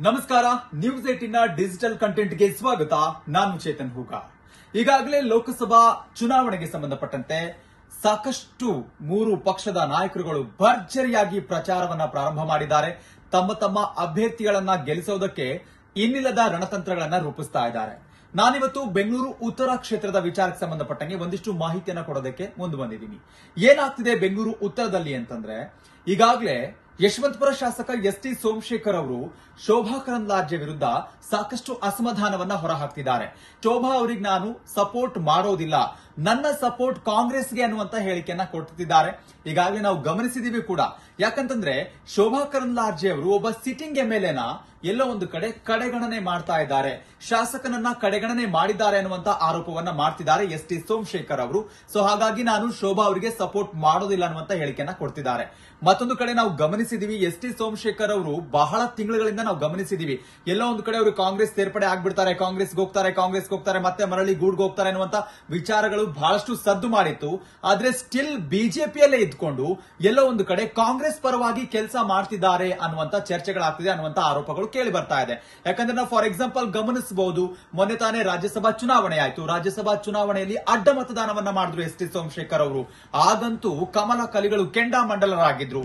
ನಮಸ್ಕಾರ. News 18 digital ಕಂಟೆಂಟ್ಗೆ ಸ್ವಾಗತ. ನಾನು ಚೇತನ್ ಹೂಗ. ಈಗಾಗಲೇ ಲೋಕಸಭಾ ಚುನಾವಣೆಗೆ ಸಂಬಂಧಪಟ್ಟಂತೆ ಸಾಕಷ್ಟು ಮೂರು ಪಕ್ಷದ ನಾಯಕರುಗಳು ಭರ್ಜರಿಯಾಗಿ ಪ್ರಚಾರವನ್ನ ಪ್ರಾರಂಭ ಮಾಡಿದ್ದಾರೆ. ತಮ್ಮ ತಮ್ಮ ಅಭ್ಯರ್ಥಿಗಳನ್ನ ಗೆಲ್ಲಿಸೋದಕ್ಕೆ ಇನ್ನಿಲ್ಲದ ರಣತಂತ್ರಗಳನ್ನ ರೂಪಿಸ್ತಾ ಇದ್ದಾರೆ. ನಾನಿವತ್ತು ಬೆಂಗಳೂರು ಉತ್ತರ ಕ್ಷೇತ್ರದ ವಿಚಾರಕ್ಕೆ ಸಂಬಂಧಪಟ್ಟಂಗೆ ಒಂದಿಷ್ಟು ಮಾಹಿತಿಯನ್ನ ಕೊಡೋದಕ್ಕೆ ಮುಂದೆ ಬಂದಿದ್ದೀನಿ. ಏನಾಗ್ತಿದೆ ಬೆಂಗಳೂರು ಉತ್ತರದಲ್ಲಿ ಅಂತಂದ್ರೆ, ಈಗಾಗಲೇ ಯಶವಂತಪುರ ಶಾಸಕ ಎಸ್.ಟಿ. ಸೋಮಶೇಖರ್ ಅವರು ಶೋಭಾ ಕರಂದ್ಲಾಜೆ ವಿರುದ್ಧ ಸಾಕಷ್ಟು ಅಸಮಾಧಾನವನ್ನ ಹೊರಹಾಕ್ತಿದ್ದಾರೆ. ಶೋಭಾ ಅವರಿಗೆ ನಾನು ಸಪೋರ್ಟ್ ಮಾಡೋದಿಲ್ಲ, ನನ್ನ ಸಪೋರ್ಟ್ ಕಾಂಗ್ರೆಸ್ಗೆ ಅನ್ನುವಂತ ಹೇಳಿಕೆಯನ್ನ ಕೊಡ್ತಿದ್ದಾರೆ. ಈಗಾಗಲೇ ನಾವು ಗಮನಿಸಿದೀವಿ ಕೂಡ. ಯಾಕಂತಂದ್ರೆ ಶೋಭಾ ಕರಂದ್ಲಾಜೆ ಅವರು ಒಬ್ಬ ಸಿಟ್ಟಿಂಗ್ ಎಂಎಲ್ಎನ ಎಲ್ಲೋ ಒಂದು ಕಡೆ ಕಡೆಗಣನೆ ಮಾಡ್ತಾ ಇದ್ದಾರೆ, ಶಾಸಕನನ್ನ ಕಡೆಗಣನೆ ಮಾಡಿದ್ದಾರೆ ಅನ್ನುವಂತ ಆರೋಪವನ್ನ ಮಾಡ್ತಿದ್ದಾರೆ ಎಸ್.ಟಿ. ಸೋಮಶೇಖರ್ ಅವರು. ಸೊ ಹಾಗಾಗಿ ನಾನು ಶೋಭಾ ಅವರಿಗೆ ಸಪೋರ್ಟ್ ಮಾಡೋದಿಲ್ಲ ಅನ್ನುವಂತ ಹೇಳಿಕೆಯನ್ನ ಕೊಡ್ತಿದ್ದಾರೆ. ಮತ್ತೊಂದು ಕಡೆ ನಾವು ಗಮನಿಸಿದೀವಿ, ಎಸ್.ಟಿ. ಸೋಮಶೇಖರ್ ಅವರು ಬಹಳ ತಿಂಗಳುಗಳಿಂದ ನಾವು ಗಮನಿಸಿದೀವಿ, ಎಲ್ಲೋ ಒಂದು ಕಡೆ ಅವರು ಕಾಂಗ್ರೆಸ್ ಸೇರ್ಪಡೆ ಆಗ್ಬಿಡ್ತಾರೆ, ಕಾಂಗ್ರೆಸ್ಗೆ ಹೋಗ್ತಾರೆ, ಮತ್ತೆ ಮರಳಿ ಗೂಡ್ಗೆ ಹೋಗ್ತಾರೆ ಅನ್ನುವಂತ ವಿಚಾರಗಳು ಬಹಳಷ್ಟು ಸದ್ದು ಮಾಡಿತ್ತು. ಆದ್ರೆ ಸ್ಟಿಲ್ ಬಿಜೆಪಿಯಲ್ಲೇ ಇದ್ಕೊಂಡು ಎಲ್ಲೋ ಒಂದು ಕಡೆ ಕಾಂಗ್ರೆಸ್ ಪರವಾಗಿ ಕೆಲಸ ಮಾಡ್ತಿದ್ದಾರೆ ಅನ್ನುವಂತ ಚರ್ಚೆಗಳಾಗ್ತಿದೆ, ಅನ್ನುವಂತ ಆರೋಪಗಳು ಕೇಳಿ ಬರ್ತಾ ಇದೆ. ಯಾಕಂದ್ರೆ ನಾವು ಫಾರ್ ಎಕ್ಸಾಂಪಲ್ ಗಮನಿಸಬಹುದು, ಮೊನ್ನೆ ತಾನೇ ರಾಜ್ಯಸಭಾ ಚುನಾವಣೆ ಆಯ್ತು. ರಾಜ್ಯಸಭಾ ಚುನಾವಣೆಯಲ್ಲಿ ಅಡ್ಡ ಮತದಾನವನ್ನ ಮಾಡಿದ್ರು ಎಸ್.ಟಿ. ಸೋಮಶೇಖರ್ ಅವರು. ಆಗಂತೂ ಕಮಲ ಕಲಿಗಳು ಕೆಂಡಾಮಂಡಲರಾಗಿದ್ರು.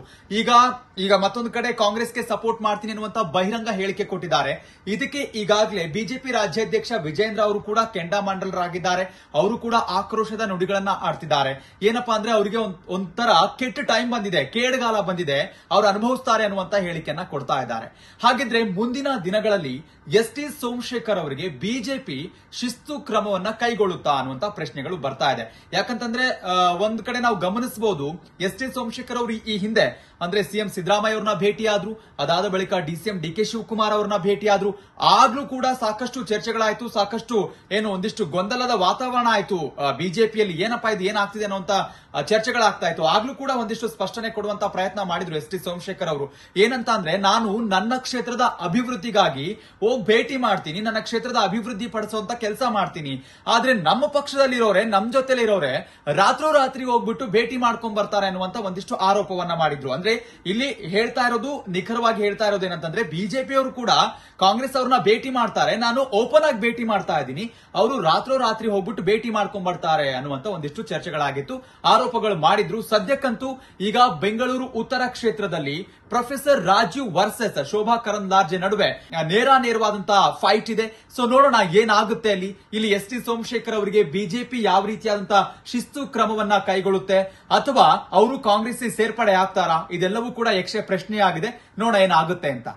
ಈಗ ಮತ್ತೊಂದು ಕಡೆ ಕಾಂಗ್ರೆಸ್ಗೆ ಸಪೋರ್ಟ್ ಮಾಡ್ತೀನಿ ಅನ್ನುವಂತ ಬಹಿರಂಗ ಹೇಳಿಕೆ ಕೊಟ್ಟಿದ್ದಾರೆ. ಇದಕ್ಕೆ ಈಗಾಗಲೇ ಬಿಜೆಪಿ ರಾಜ್ಯಾಧ್ಯಕ್ಷ ವಿಜೇಂದ್ರ ಅವರು ಕೂಡ ಕೆಂಡಾಮಂಡಲರಾಗಿದ್ದಾರೆ. ಅವರು ಕೂಡ ಆಕ್ರೋಶದ ನುಡಿಗಳನ್ನ ಆಡ್ತಿದ್ದಾರೆ. ಏನಪ್ಪಾ ಅಂದ್ರೆ ಅವರಿಗೆ ಒಂಥರ ಕೆಟ್ಟ ಟೈಮ್ ಬಂದಿದೆ, ಕೇಡುಗಾಲ ಬಂದಿದೆ, ಅವರು ಅನುಭವಿಸ್ತಾರೆ ಅನ್ನುವಂತ ಹೇಳಿಕೆಯನ್ನ ಕೊಡ್ತಾ ಇದ್ದಾರೆ. ಹಾಗಿದ್ರೆ ಮುಂದಿನ ದಿನಗಳಲ್ಲಿ ಎಸ್.ಟಿ. ಸೋಮಶೇಖರ್ ಅವರಿಗೆ ಬಿಜೆಪಿ ಶಿಸ್ತು ಕ್ರಮವನ್ನ ಕೈಗೊಳ್ಳುತ್ತಾ ಅನ್ನುವಂತ ಪ್ರಶ್ನೆಗಳು ಬರ್ತಾ ಇದೆ. ಯಾಕಂತಂದ್ರೆ ಒಂದ್ ಕಡೆ ನಾವು ಗಮನಿಸಬಹುದು, ಎಸ್.ಟಿ. ಸೋಮಶೇಖರ್ ಅವರು ಈ ಹಿಂದೆ ಅಂದ್ರೆ ಸಿಎಂ ಸಿದ್ದರಾಮಯ್ಯ ಅವ್ರನ್ನ ಭೇಟಿಯಾದ್ರು, ಅದಾದ ಬಳಿಕ ಡಿಸಿಎಂ ಡಿ.ಕೆ. ಶಿವಕುಮಾರ್ ಅವ್ರನ್ನ ಭೇಟಿಯಾದ್ರು. ಆಗ್ಲೂ ಕೂಡ ಸಾಕಷ್ಟು ಚರ್ಚೆಗಳಾಯ್ತು, ಸಾಕಷ್ಟು ಒಂದಿಷ್ಟು ಗೊಂದಲದ ವಾತಾವರಣ ಆಯ್ತು ಬಿಜೆಪಿಯಲ್ಲಿ. ಏನಪ್ಪಾ ಇದು ಏನಾಗ್ತಿದೆ ಅನ್ನುವಂತ ಚರ್ಚೆಗಳಾಗ್ತಾ ಇತ್ತು. ಆಗ್ಲೂ ಕೂಡ ಒಂದಿಷ್ಟು ಸ್ಪಷ್ಟನೆ ಕೊಡುವಂತ ಪ್ರಯತ್ನ ಮಾಡಿದ್ರು ಎಸ್.ಟಿ. ಸೋಮಶೇಖರ್ ಅವರು. ಏನಂತ ಅಂದ್ರೆ, ನಾನು ನನ್ನ ಕ್ಷೇತ್ರದ ಅಭಿವೃದ್ಧಿಗಾಗಿ ಹೋಗಿ ಭೇಟಿ ಮಾಡ್ತೀನಿ, ನನ್ನ ಕ್ಷೇತ್ರದ ಅಭಿವೃದ್ಧಿ ಪಡಿಸುವಂತ ಕೆಲಸ ಮಾಡ್ತೀನಿ. ಆದ್ರೆ ನಮ್ಮ ಪಕ್ಷದಲ್ಲಿರೋರೆ, ನಮ್ ಜೊತೆಲಿರೋರೆ ರಾತ್ರೋರಾತ್ರಿ ಹೋಗ್ಬಿಟ್ಟು ಭೇಟಿ ಮಾಡ್ಕೊಂಡ್ ಬರ್ತಾರೆ ಅನ್ನುವಂತ ಒಂದಿಷ್ಟು ಆರೋಪವನ್ನ ಮಾಡಿದ್ರು. ಅಂದ್ರೆ ಇಲ್ಲಿ ಹೇಳ್ತಾ ಇರೋದು, ನಿಖರವಾಗಿ ಹೇಳ್ತಾ ಇರೋದು ಏನಂತಂದ್ರೆ, ಬಿಜೆಪಿಯವರು ಕೂಡ ಕಾಂಗ್ರೆಸ್ ಅವ್ರನ್ನ ಭೇಟಿ ಮಾಡ್ತಾರೆ, ನಾನು ಓಪನ್ ಆಗಿ ಭೇಟಿ ಮಾಡ್ತಾ ಇದ್ದೀನಿ, ಅವರು ರಾತ್ರೋರಾತ್ರಿ ಹೋಗ್ಬಿಟ್ಟು ಭೇಟಿ ಮಾಡ್ಕೊಂಡ್ ಬರ್ತಾರೆ ಅನ್ನುವಂತ ಒಂದಿಷ್ಟು ಚರ್ಚೆಗಳಾಗಿತ್ತು, ಆರೋಪಗಳು ಮಾಡಿದ್ರು. ಸದ್ಯಕ್ಕಂತೂ ಈಗ ಬೆಂಗಳೂರು ಉತ್ತರ ಕ್ಷೇತ್ರದಲ್ಲಿ ಪ್ರೊಫೆಸರ್ ರಾಜೀವ್ ವರ್ಸಸ್ ಶೋಭಾ ಕರಂದ್ಲಾಜೆ ನಡುವೆ ನೇರವಾದಂತಹ ಫೈಟ್ ಇದೆ. ಸೊ ನೋಡೋಣ ಏನಾಗುತ್ತೆ ಅಲ್ಲಿ. ಇಲ್ಲಿ ಎಸ್.ಟಿ. ಸೋಮಶೇಖರ್ ಅವರಿಗೆ ಬಿಜೆಪಿ ಯಾವ ರೀತಿಯಾದಂತಹ ಶಿಸ್ತು ಕ್ರಮವನ್ನ ಕೈಗೊಳ್ಳುತ್ತೆ, ಅಥವಾ ಅವರು ಕಾಂಗ್ರೆಸ್ ಸೇರ್ಪಡೆ ಆಗ್ತಾರಾ? ಇದೆಲ್ಲವೂ ಕೂಡ ಯಕ್ಷ ಪ್ರಶ್ನೆಯಾಗಿದೆ. ನೋಡೋಣ ಏನಾಗುತ್ತೆ ಅಂತ.